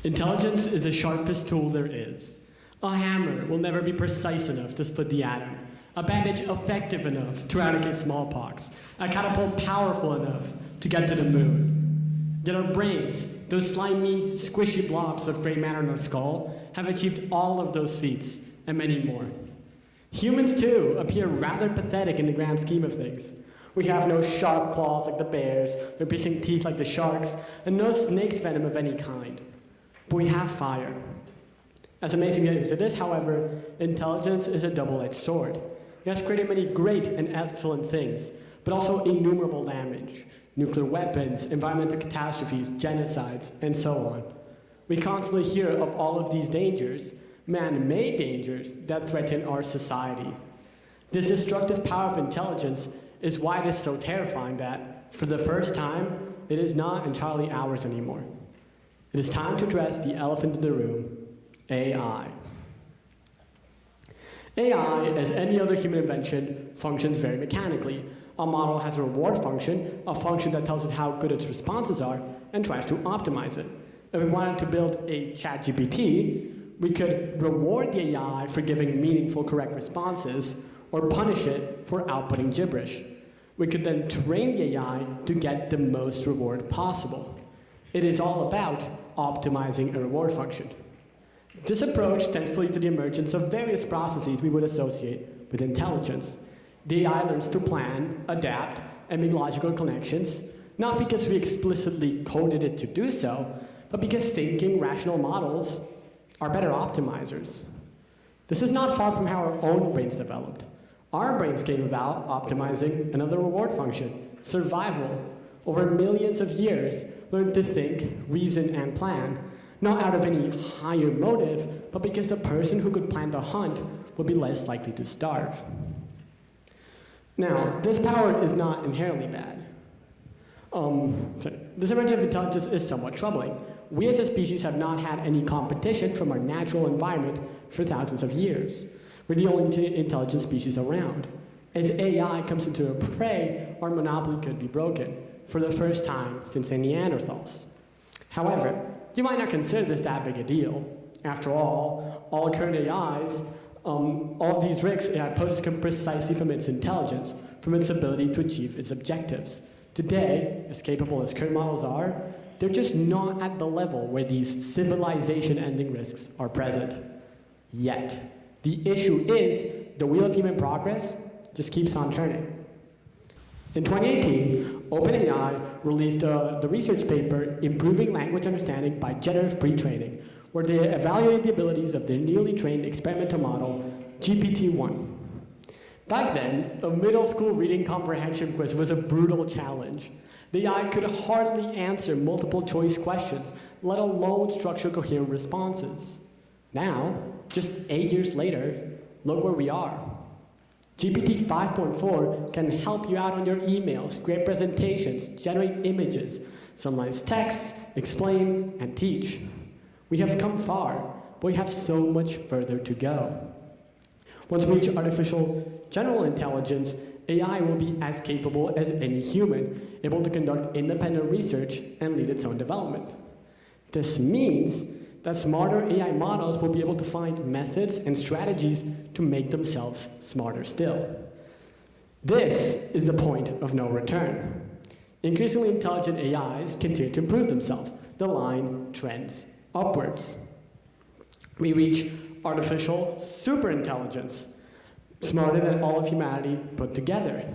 Intelligence is the sharpest tool there is. A hammer will never be precise enough to split the atom. A bandage effective enough to eradicate smallpox. A catapult powerful enough to get to the moon. Yet our brains, those slimy, squishy blobs of gray matter in our skull, have achieved all of those feats, and many more. Humans, too, appear rather pathetic in the grand scheme of things. We have no sharp claws like the bears, no piercing teeth like the sharks, and no snake's venom of any kind. But we have fire. As amazing as it is, however, intelligence is a double-edged sword. It has created many great and excellent things, but also innumerable damage. Nuclear weapons, environmental catastrophes, genocides, and so on. We constantly hear of all of these dangers, man-made dangers, that threaten our society. This destructive power of intelligence is why it is so terrifying that, for the first time, it is not entirely ours anymore. It is time to address the elephant in the room, AI. AI, as any other human invention, functions very mechanically. A model has a reward function, a function that tells it how good its responses are, and tries to optimize it. If we wanted to build a ChatGPT, we could reward the AI for giving meaningful, correct responses, or punish it for outputting gibberish. We could then train the AI to get the most reward possible. It is all about optimizing a reward function. This approach tends to lead to the emergence of various processes we would associate with intelligence. The AI learns to plan, adapt, and make logical connections, not because we explicitly coded it to do so, but because thinking, rational models are better optimizers. This is not far from how our own brains developed. Our brains came about optimizing another reward function, survival. Over millions of years, learned to think, reason, and plan, not out of any higher motive, but because the person who could plan the hunt would be less likely to starve. Now, this power is not inherently bad. This emergence of intelligence is somewhat troubling. We as a species have not had any competition from our natural environment for thousands of years. We're the only intelligent species around. As AI comes into a prey, our monopoly could be broken, for the first time since the Neanderthals. However, you might not consider this that big a deal. After all current AIs, all of these risks AI poses come precisely from its intelligence, from its ability to achieve its objectives. Today, as capable as current models are, they're just not at the level where these civilization-ending risks are present. Yet, the issue is the wheel of human progress just keeps on turning. In 2018, OpenAI released the research paper, Improving Language Understanding by Generative Pre-training, where they evaluated the abilities of their newly trained experimental model, GPT-1. Back then, a middle school reading comprehension quiz was a brutal challenge. The AI could hardly answer multiple choice questions, let alone structure coherent responses. Now, just 8 years later, look where we are. GPT 5.4 can help you out on your emails, create presentations, generate images, summarize texts, explain, and teach. We have come far, but we have so much further to go. Once we reach artificial general intelligence, AI will be as capable as any human, able to conduct independent research and lead its own development. This means that smarter AI models will be able to find methods and strategies to make themselves smarter still. This is the point of no return. Increasingly intelligent AIs continue to improve themselves. The line trends upwards. We reach artificial superintelligence, smarter than all of humanity put together.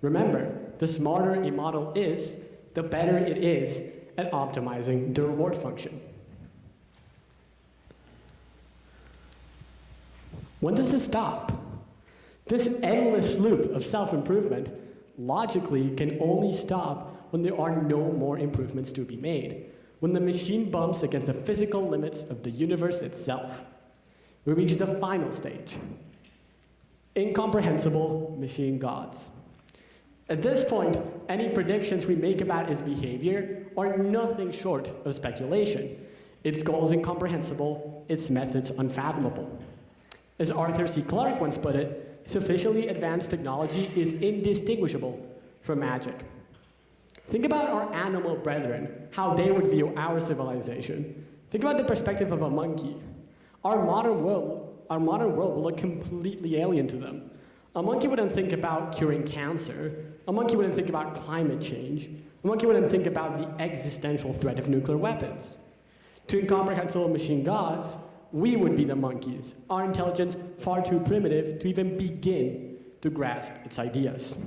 Remember, the smarter a model is, the better it is at optimizing the reward function. When does this stop? This endless loop of self-improvement logically can only stop when there are no more improvements to be made, when the machine bumps against the physical limits of the universe itself. We reach the final stage. Incomprehensible machine gods. At this point, any predictions we make about its behavior are nothing short of speculation. Its goals incomprehensible, its methods unfathomable. As Arthur C. Clarke once put it, sufficiently advanced technology is indistinguishable from magic. Think about our animal brethren, how they would view our civilization. Think about the perspective of a monkey. Our modern world will look completely alien to them. A monkey wouldn't think about curing cancer. A monkey wouldn't think about climate change. A monkey wouldn't think about the existential threat of nuclear weapons. To incomprehensible machine gods, we would be the monkeys, our intelligence far too primitive to even begin to grasp its ideas.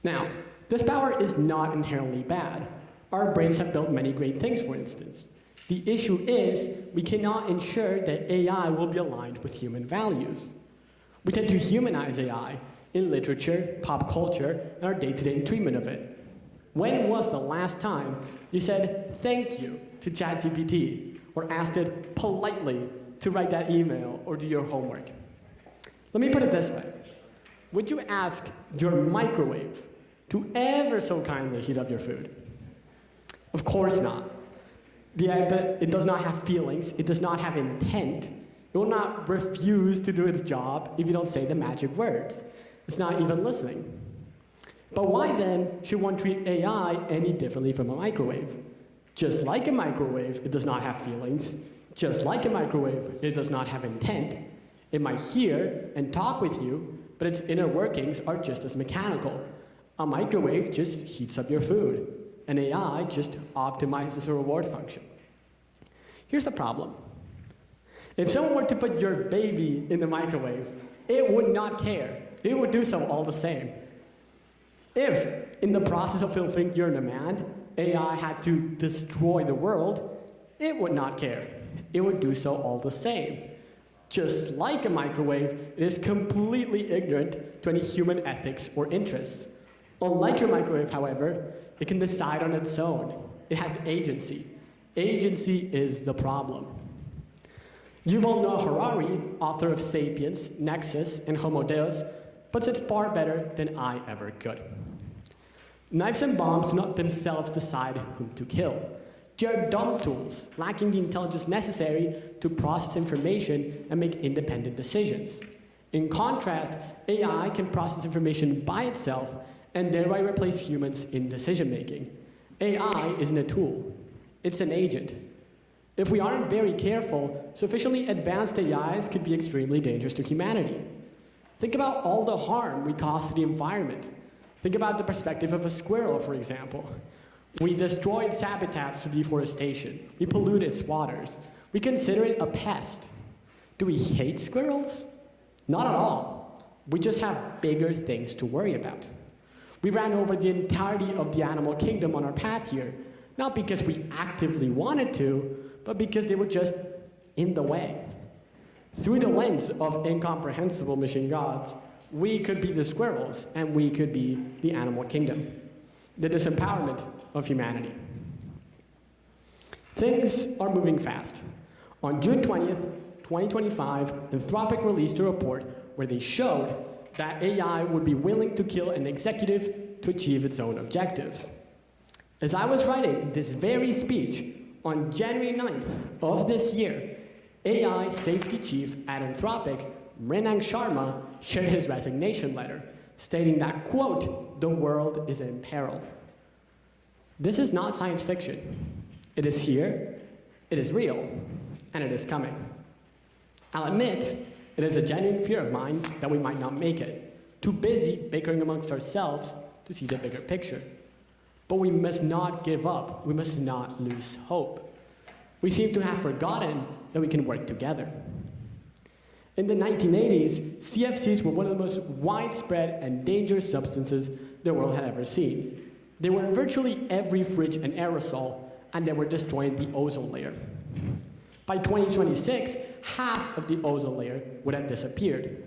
Now, this power is not inherently bad. Our brains have built many great things, for instance. The issue is we cannot ensure that AI will be aligned with human values. We tend to humanize AI in literature, pop culture, and our day-to-day treatment of it. When was the last time you said thank you to ChatGPT or asked it politely to write that email or do your homework? Let me put it this way. Would you ask your microwave to ever so kindly heat up your food? Of course not. It does not have feelings. It does not have intent. It will not refuse to do its job if you don't say the magic words. It's not even listening. But why then should one treat AI any differently from a microwave? Just like a microwave, it does not have feelings. Just like a microwave, it does not have intent. It might hear and talk with you, but its inner workings are just as mechanical. A microwave just heats up your food. An AI just optimizes a reward function. Here's the problem. If someone were to put your baby in the microwave, it would not care. It would do so all the same. If, in the process of fulfilling your demand, AI had to destroy the world, it would not care. It would do so all the same. Just like a microwave, it is completely ignorant to any human ethics or interests. Unlike your microwave, however, it can decide on its own. It has agency. Agency is the problem. Yuval Noah Harari, author of *Sapiens*, *Nexus*, and *Homo Deus*, puts it far better than I ever could. Knives and bombs do not themselves decide whom to kill. They are dumb tools, lacking the intelligence necessary to process information and make independent decisions. In contrast, AI can process information by itself and thereby replace humans in decision-making. AI isn't a tool. It's an agent. If we aren't very careful, sufficiently advanced AIs could be extremely dangerous to humanity. Think about all the harm we cause to the environment. Think about the perspective of a squirrel, for example. We destroy its habitats through deforestation. We pollute its waters. We consider it a pest. Do we hate squirrels? Not at all. We just have bigger things to worry about. We ran over the entirety of the animal kingdom on our path here, not because we actively wanted to, but because they were just in the way. Through the lens of incomprehensible machine gods, we could be the squirrels, and we could be the animal kingdom, the disempowerment of humanity. Things are moving fast. On June 20th, 2025, Anthropic released a report where they showed that AI would be willing to kill an executive to achieve its own objectives. As I was writing this very speech, on January 9th of this year, AI safety chief at Anthropic, Mrinang Sharma, shared his resignation letter, stating that, quote, "The world is in peril." This is not science fiction. It is here, it is real, and it is coming. I'll admit, it is a genuine fear of mine that we might not make it, too busy bickering amongst ourselves to see the bigger picture. But we must not give up. We must not lose hope. We seem to have forgotten that we can work together. In the 1980s, CFCs were one of the most widespread and dangerous substances the world had ever seen. They were in virtually every fridge and aerosol, and they were destroying the ozone layer. By 2026, half of the ozone layer would have disappeared.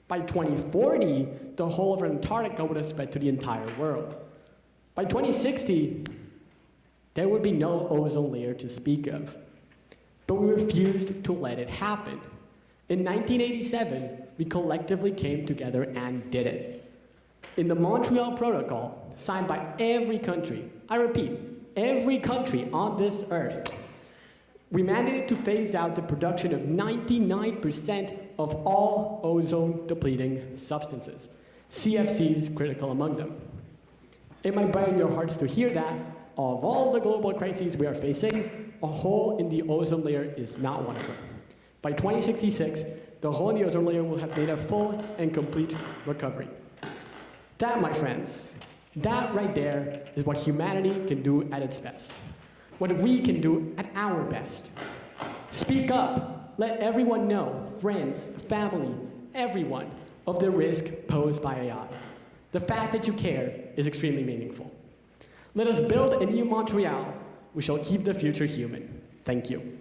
By 2040, the whole of Antarctica would have spread to the entire world. By 2060, there would be no ozone layer to speak of. But we refused to let it happen. In 1987, we collectively came together and did it. In the Montreal Protocol, signed by every country, I repeat, every country on this earth, we mandated to phase out the production of 99% of all ozone-depleting substances, CFCs critical among them. It might brighten your hearts to hear that, of all the global crises we are facing, a hole in the ozone layer is not one of them. By 2066, the hole in the ozone layer will have made a full and complete recovery. That, my friends, that right there is what humanity can do at its best. What we can do at our best. Speak up. Let everyone know, friends, family, everyone, of the risk posed by AI. The fact that you care is extremely meaningful. Let us build a new Montreal. We shall keep the future human. Thank you.